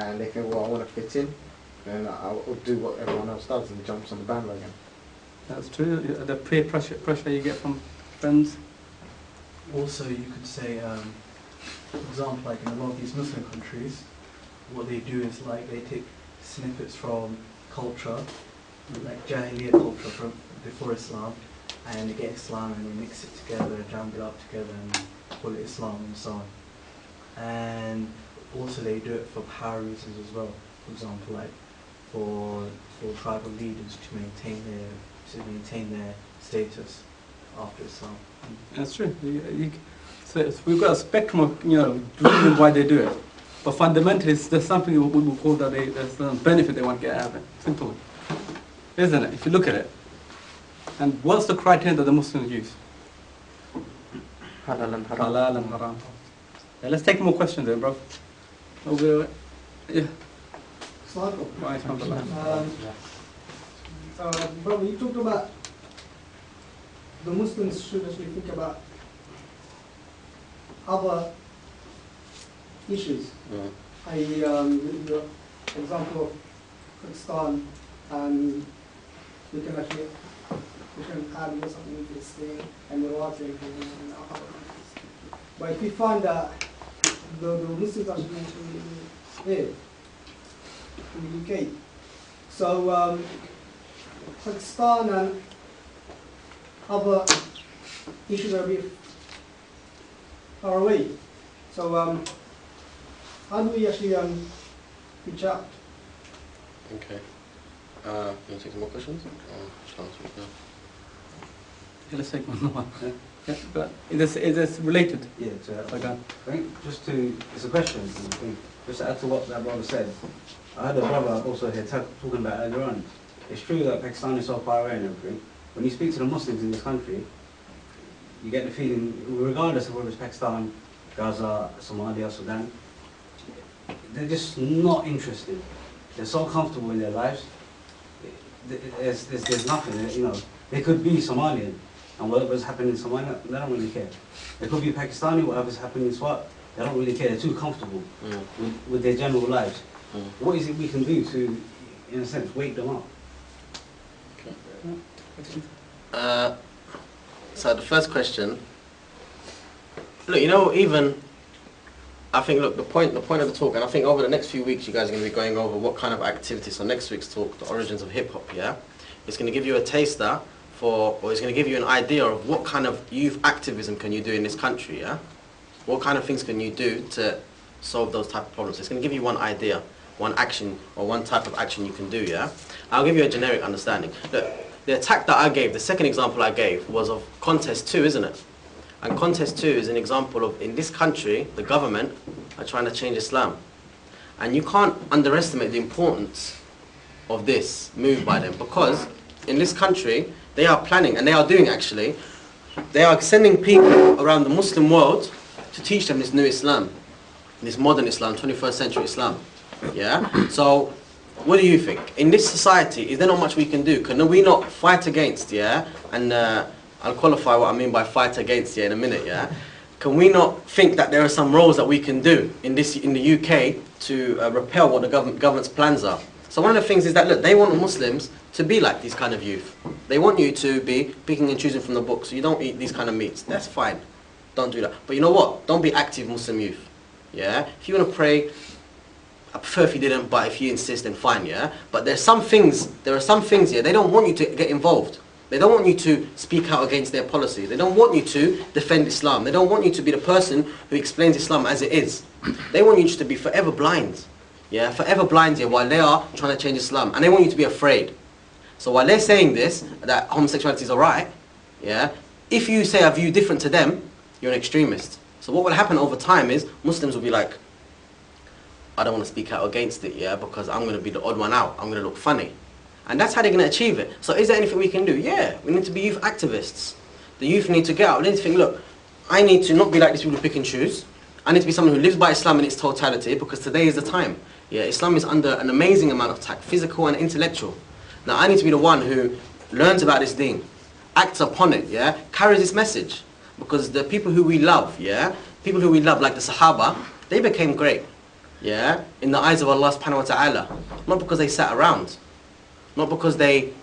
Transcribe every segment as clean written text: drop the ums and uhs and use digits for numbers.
and they think, well, I want to fit in, then I'll do what everyone else does and jumps on the bandwagon. That's true. The peer pressure you get from friends. Also, you could say, for example, like in a lot of these Muslim countries, what they do is like they take snippets from culture, like Jahiliyyah culture from before Islam, and they get Islam and they mix it together, jumble it up together and call it Islam and so on. And also they do it for power reasons as well. For example, like for tribal leaders to maintain their status after Islam. That's true. So we've got a spectrum of reasons why they do it, but fundamentally there's something we would call that there's a benefit they want to get out of it. Simple, isn't it? If you look at it. And what's the criteria that the Muslims use? Halal and haram. Halal and haram. Yeah, let's take more questions then, bro. Yeah. Bro, you talked about the Muslims should actually think about other issues. The example of Pakistan, we can add something interesting and the rights and other countries. But if we find that the Muslims are here in the UK, so Pakistan and other issues are a bit far away. So how do we actually reach out? Okay. You want to take some more questions? Yeah, let's take one more. Yeah, but is this related? Yeah, I think it's a question. I think, just to add to what that brother said, I had a brother also here talking about earlier on. It's true that Pakistan is so far away and everything. When you speak to the Muslims in this country, you get the feeling, regardless of whether it's Pakistan, Gaza, Somalia, Sudan, they're just not interested. They're so comfortable in their lives. There's nothing, They could be Somalian, and whatever's happening in Somalia, they don't really care. They could be Pakistani, whatever's happening in Swat, they don't really care. They're too comfortable with their general lives. What is it we can do to, in a sense, wake them up? So the first question, look, even I think, look, the point of the talk, and I think over the next few weeks you guys are going to be going over what kind of activities. So next week's talk, the origins of hip hop, yeah, it's going to give you a taster or it's going to give you an idea of what kind of youth activism can you do in this country, yeah. What kind of things can you do to solve those type of problems? It's going to give you one idea, one action, or one type of action you can do, yeah. I'll give you a generic understanding. Look, the attack that I gave, the second example I gave, was of Contest 2, isn't it? And Contest 2 is an example of, in this country, the government are trying to change Islam. And you can't underestimate the importance of this move by them, because in this country, they are planning, and they are doing actually, they are sending people around the Muslim world to teach them this new Islam, this modern Islam, 21st century Islam. Yeah? So, what do you think? In this society, is there not much we can do? Can we not fight against, yeah? And I'll qualify what I mean by fight against, yeah, in a minute, yeah? Can we not think that there are some roles that we can do in the UK to repel what the government's plans are? So one of the things is that, look, they want the Muslims to be like these kind of youth. They want you to be picking and choosing from the book, so you don't eat these kind of meats. That's fine. Don't do that. But you know what? Don't be active Muslim youth. Yeah? If you want to pray, I prefer if you didn't, but if you insist, then fine, yeah? But there are some things here, they don't want you to get involved. They don't want you to speak out against their policy. They don't want you to defend Islam. They don't want you to be the person who explains Islam as it is. They want you to be forever blind. Yeah, forever blind here while they are trying to change Islam. And they want you to be afraid. So while they're saying this, that homosexuality is alright, yeah, if you say a view different to them, you're an extremist. So what will happen over time is Muslims will be like, I don't want to speak out against it, yeah, because I'm going to be the odd one out. I'm going to look funny. And that's how they're going to achieve it. So is there anything we can do? Yeah, we need to be youth activists. The youth need to get out. They need to think, look, I need to not be like these people who pick and choose. I need to be someone who lives by Islam in its totality, because today is the time. Yeah, Islam is under an amazing amount of attack, physical and intellectual. Now I need to be the one who learns about this deen, acts upon it, yeah, carries this message. Because the people who we love, yeah, people who we love, like the Sahaba, they became great. yeah, in the eyes of Allah subhanahu wa ta'ala. Not because they sat around. Not because they,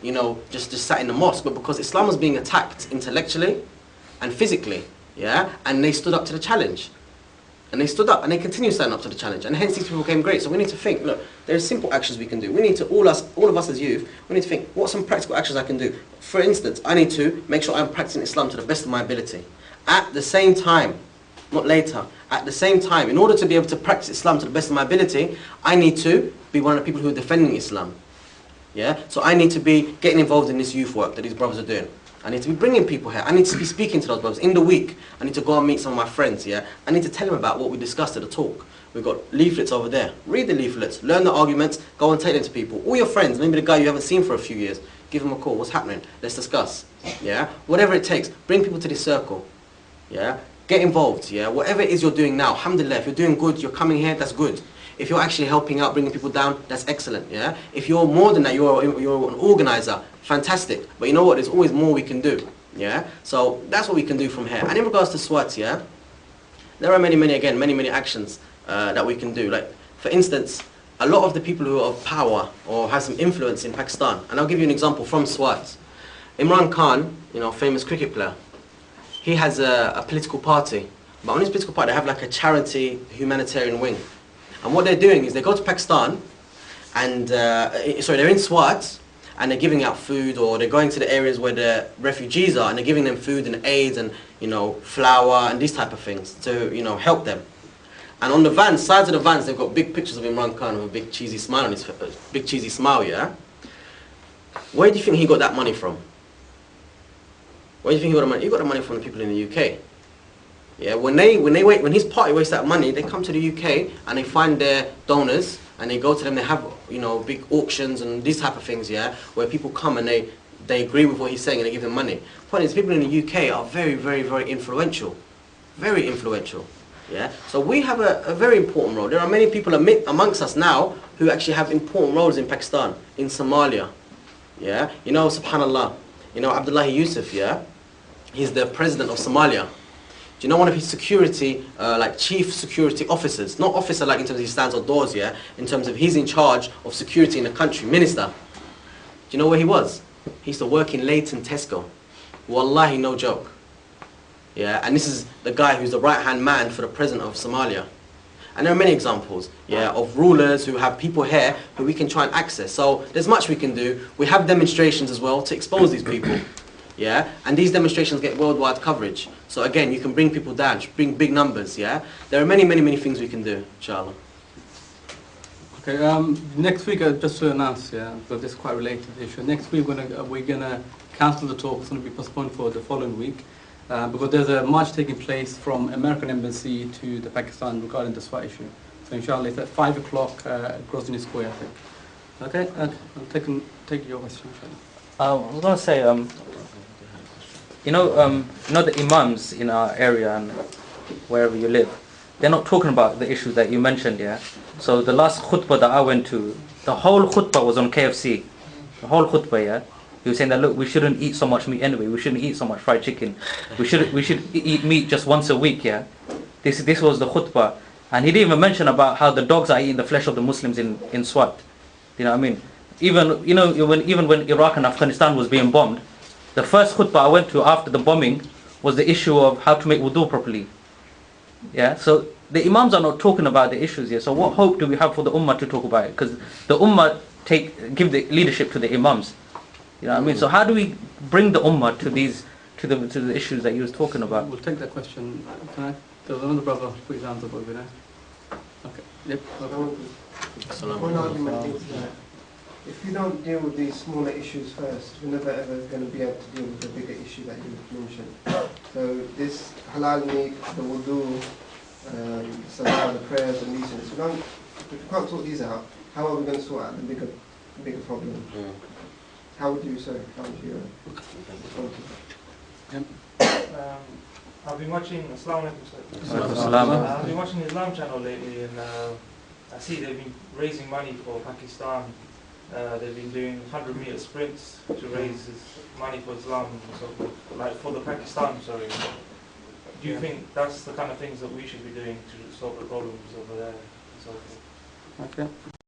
just sat in the mosque, but because Islam was being attacked intellectually and physically, yeah? And they stood up to the challenge. And they stood up and they continue standing up to the challenge. And hence these people became great. So we need to think, look, there are simple actions we can do. We need to, all of us as youth, we need to think, what are some practical actions I can do? For instance, I need to make sure I'm practicing Islam to the best of my ability. At the same time, not later, at the same time, in order to be able to practice Islam to the best of my ability, I need to be one of the people who are defending Islam. Yeah? So I need to be getting involved in this youth work that these brothers are doing. I need to be bringing people here. I need to be speaking to those brothers. In the week, I need to go and meet some of my friends, yeah? I need to tell them about what we discussed at the talk. We've got leaflets over there. Read the leaflets, learn the arguments, go and take them to people. All your friends, maybe the guy you haven't seen for a few years, give them a call. What's happening? Let's discuss, yeah? Whatever it takes, bring people to this circle, yeah? Get involved, yeah? Whatever it is you're doing now, alhamdulillah, if you're doing good, you're coming here, that's good. If you're actually helping out, bringing people down, that's excellent, yeah? If you're more than that, you're an organizer, fantastic. But you know what, there's always more we can do, yeah? So that's what we can do from here. And in regards to SWAT, yeah? There are many actions that we can do. Like, for instance, a lot of the people who are of power or have some influence in Pakistan, and I'll give you an example from SWAT. Imran Khan, famous cricket player, he has a political party. But on his political party, they have like a charity humanitarian wing. And what they're doing is they go to Pakistan and, they're in SWAT and they're giving out food, or they're going to the areas where the refugees are and they're giving them food and aids and, flour and these type of things to, help them. And on the vans, sides of the vans, they've got big pictures of Imran Khan with a big cheesy smile on his face, big cheesy smile, yeah? Where do you think he got that money from? Where do you think he got the money? He got the money from the people in the UK. Yeah, when his party wastes that money, they come to the UK and they find their donors and they go to them. They have big auctions and these type of things, yeah, where people come and they agree with what he's saying and they give them money. The point is, people in the UK are very, very, very influential, very influential. Yeah, so we have a very important role. There are many people amongst us now who actually have important roles in Pakistan, in Somalia. Yeah, subhanallah, Abdullahi Yusuf, yeah, he's the president of Somalia. Do you know one of his security, chief security officers, not officer like in terms of he stands outdoors, yeah, in terms of he's in charge of security in the country, minister. Do you know where he was? He used to work in Leighton Tesco. Wallahi, no joke. Yeah, and this is the guy who's the right-hand man for the president of Somalia. And there are many examples, yeah, of rulers who have people here who we can try and access. So there's much we can do. We have demonstrations as well to expose these people. Yeah, and these demonstrations get worldwide coverage. So again, you can bring people down, bring big numbers. Yeah, there are many things we can do, inshallah. Okay, next week, just to announce, yeah, because this is quite related issue. Next week we're gonna cancel the talk. It's gonna be postponed for the following week because there's a march taking place from American Embassy to the Pakistan regarding the SWAT issue. So inshallah, it's at 5 o'clock at Grosvenor Square, I think. Okay, I'll take your question. I was gonna say, the imams in our area and wherever you live, they're not talking about the issues that you mentioned, yeah? So the last khutbah that I went to, the whole khutbah was on KFC. The whole khutbah, yeah? He was saying that, look, we shouldn't eat so much meat anyway. We shouldn't eat so much fried chicken. We should eat meat just once a week, yeah? This was the khutbah. And he didn't even mention about how the dogs are eating the flesh of the Muslims in Swat. You know what I mean? Even when Iraq and Afghanistan was being bombed, the first khutbah I went to after the bombing was the issue of how to make wudu properly. Yeah, so the imams are not talking about the issues here. So what hope do we have for the ummah to talk about it? Because the ummah give the leadership to the imams. You know what I mean? So how do we bring the ummah to the issues that he was talking about? We'll take that question. There was another brother put his hands up over there. Okay. Yep. One argument is that if you don't deal with these smaller issues first, you're never ever going to be able to deal with the bigger issue that you mentioned. So this halal meat, the wudu, salah, the prayers and these things, if you can't sort these out, how are we going to sort out the bigger problem? How would you respond to that? I've been watching Islam channel lately, and I see they've been raising money for Pakistan. They've been doing 100-meter sprints to raise money for Islam, for the Pakistan. Sorry. Do you think that's the kind of things that we should be doing to solve the problems over there? so forth. Okay.